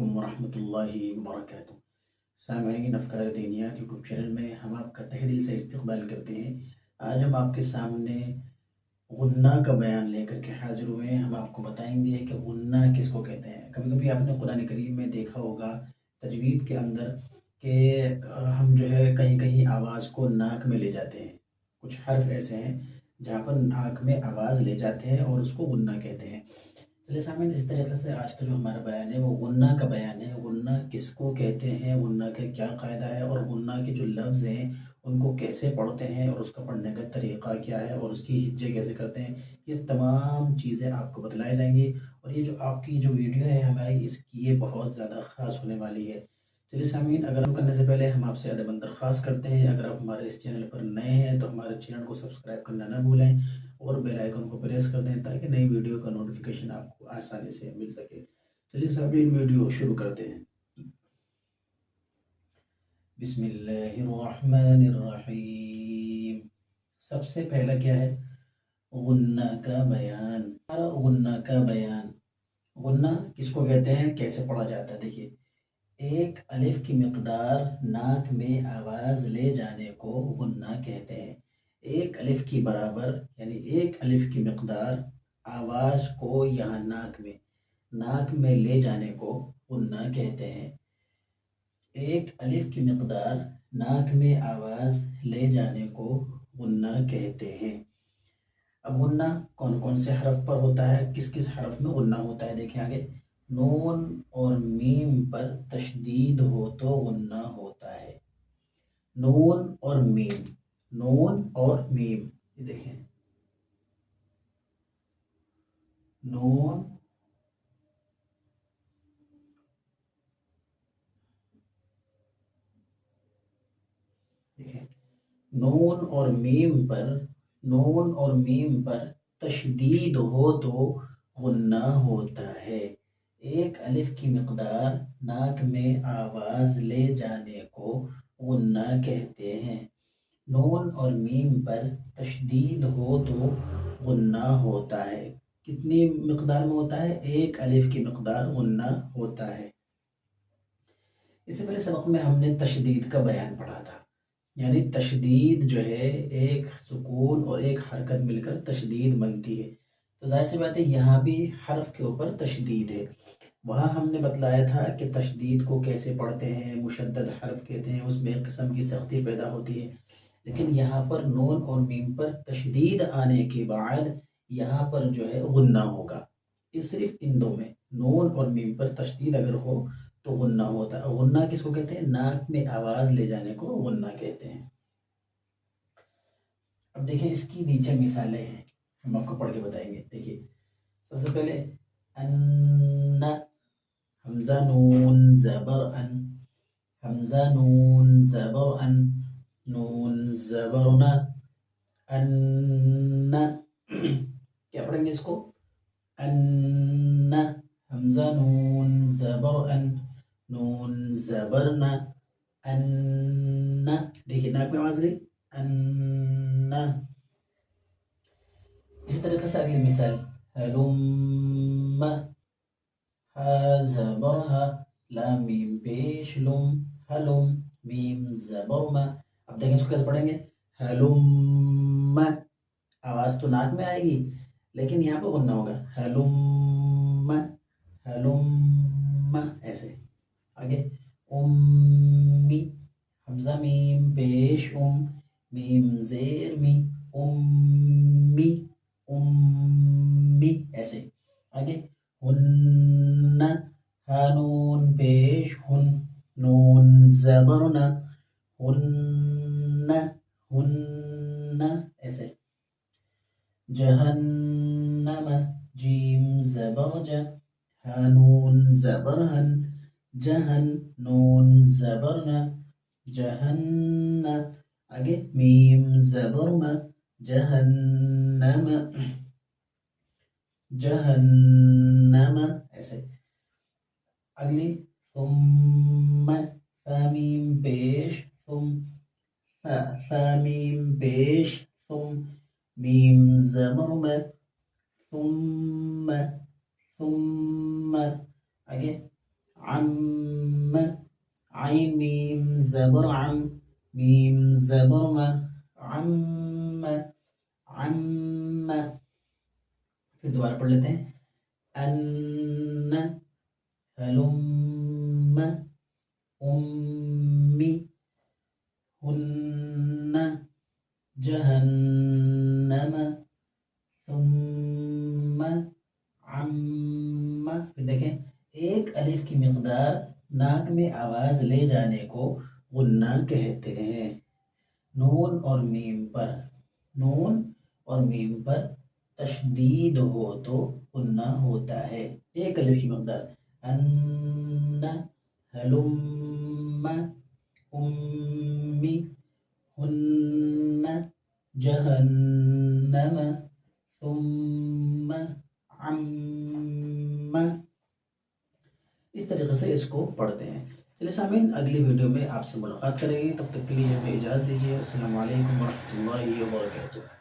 علیکم ورحمۃ اللہ وبرکاتہ۔ سامعین افکار دینیات یوٹیوب چینل میں ہم آپ کا تہہ دل سے استقبال کرتے ہیں۔ آج ہم آپ کے سامنے غنہ کا بیان لے کر کے حاضر ہوئے ہیں۔ ہم آپ کو بتائیں گے کہ غنہ کس کو کہتے ہیں۔ کبھی کبھی آپ نے قرآن کریم میں دیکھا ہوگا تجوید کے اندر کہ ہم جو ہے کہیں کہیں آواز کو ناک میں لے جاتے ہیں۔ کچھ حرف ایسے ہیں جہاں پر ناک میں آواز لے جاتے ہیں اور اس کو غنہ کہتے ہیں۔ چلیے سامعین، اس طریقے سے آج کا جو ہمارا بیان ہے وہ غنہ کا بیان ہے۔ غنہ کس کو کہتے ہیں، غنہ کا کیا قاعدہ ہے، اور غنہ کے جو لفظ ہیں ان کو کیسے پڑھتے ہیں اور اس کا پڑھنے کا طریقہ کیا ہے اور اس کی ہجے کیسے کرتے ہیں، یہ تمام چیزیں آپ کو بتلائی جائیں گی۔ اور یہ جو آپ کی جو ویڈیو ہے ہماری، اس کی یہ بہت زیادہ خاص ہونے والی ہے۔ چلیے سامعین، اگر ہم کرنے سے پہلے ہم آپ سے ادب درخواست کرتے ہیں، اگر آپ ہمارے اس چینل پر نئے ہیں تو ہمارے چینل کو سبسکرائب کرنا نہ بھولیں اور بیل آئیکن کو پریس کر دیں تاکہ نئی ویڈیو کا نوٹیفیکیشن آپ کو آسانی سے مل سکے۔ چلیے سامعین، ویڈیو شروع کرتے ہیں۔ بسم اللہ الرحمن الرحیم۔ سب سے پہلا کیا ہے؟ غنہ کا بیان۔ غنہ کا بیان، غنہ کس کو کہتے ہیں، کیسے پڑھا جاتا ہے؟ دیکھیے، ایک الف کی مقدار ناک میں آواز لے جانے کو غنہ کہتے ہیں۔ ایک الف کی برابر یعنی ایک الف کی مقدار آواز کو یہاں ناک میں لے جانے کو غنہ کہتے ہیں۔ ایک الف کی مقدار ناک میں آواز لے جانے کو غنہ کہتے ہیں۔ اب غنہ کون کون سے حرف پر ہوتا ہے، کس کس حرف میں غنہ ہوتا ہے؟ دیکھیں آگے، نون اور میم پر تشدید ہو تو غنہ ہوتا ہے۔ نون اور میم، نون اور میم، یہ دیکھیں، نون دیکھیں، نون اور میم پر تشدید ہو تو غنہ ہوتا ہے۔ ایک الف کی مقدار ناک میں آواز لے جانے کو غنہ کہتے ہیں۔ نون اور میم پر تشدید ہو تو غنہ ہوتا ہے۔ کتنی مقدار میں ہوتا ہے؟ ایک الف کی مقدار غنہ ہوتا ہے۔ اس سے پہلے سبق میں ہم نے تشدید کا بیان پڑھا تھا، یعنی تشدید جو ہے ایک سکون اور ایک حرکت مل کر تشدید بنتی ہے۔ تو ظاہر سی بات ہے یہاں بھی حرف کے اوپر تشدید ہے۔ وہاں ہم نے بتلایا تھا کہ تشدید کو کیسے پڑھتے ہیں، مشدد حرف کہتے ہیں، اس میں ایک قسم کی سختی پیدا ہوتی ہے۔ لیکن یہاں پر نون اور میم پر تشدید آنے کے بعد یہاں پر جو ہے غنہ ہوگا۔ یہ صرف ان دو میں، نون اور میم پر تشدید اگر ہو تو غنہ ہوتا ہے۔ غنہ کس کو کہتے ہیں؟ ناک میں آواز لے جانے کو غنہ کہتے ہیں۔ اب دیکھیں اس کی نیچے مثالیں ہیں، ہم آپ کو پڑھ کے بتائیں گے۔ دیکھیے، سب سے پہلے ان، حمزہ نون زبر ان، حمزہ نون زبر ان، نون زبرنا، ان، کیا پڑھیں گے اس کو؟ ان، حمزہ نون زبر ان، نون زبرنا، ان، دیکھیے ناک میں آواز گئی، ان۔ اسی طریقے سے اگلی مثال، ہلم، ہا زبر ہا، لام میم پیش لم، ہلم، میم زبر ما۔ اب دیکھیں اس کو کیسے پڑھیں گے؟ ہلم، آواز تو ناک میں آئے گی لیکن یہاں پہ غنہ ہوگا، ہلم، ہلم، ایسے۔ آگے، امی، حمزہ میم پیش ام، میم زیر می، امی، امی، ایسے۔ آگے، ہن، ہا نون پیش ہن، نون زبرنا، ہن، ہن، ایسے۔ جہنم، جیم زبر جا، ہا نون زبر ہن، جہن، نون زبرنا، جہن۔ آگے، میم زبر ما، جہنم، جہنم، ایسے۔ اگلی، ثم، فا میم پیش ثم، فا میم پیش ثم، میم زبر ما، ثم، ثم۔ آگے، عم عين ميم زبر عم ميم زبر ما عم عم پھر دوبارہ پڑھ لیتے ہیں ان ہلم امی ہن جہنم ثم عم پھر دیکھیں ایک الف کی مقدار ناک میں آواز لے جانے کو غنہ کہتے ہیں نون اور میم پر تشدید ہو تو غنہ ہوتا ہے ایک الف کی مقدار ان ہلم امی ہن جہنم ثم عم اس طریقے سے اس کو پڑھتے ہیں چلیے سامعین اگلی ویڈیو میں آپ سے ملاقات کریں گے تب تک کے لیے ہمیں اجازت دیجیے السلام علیکم ورحمۃ اللہ وبرکاتہ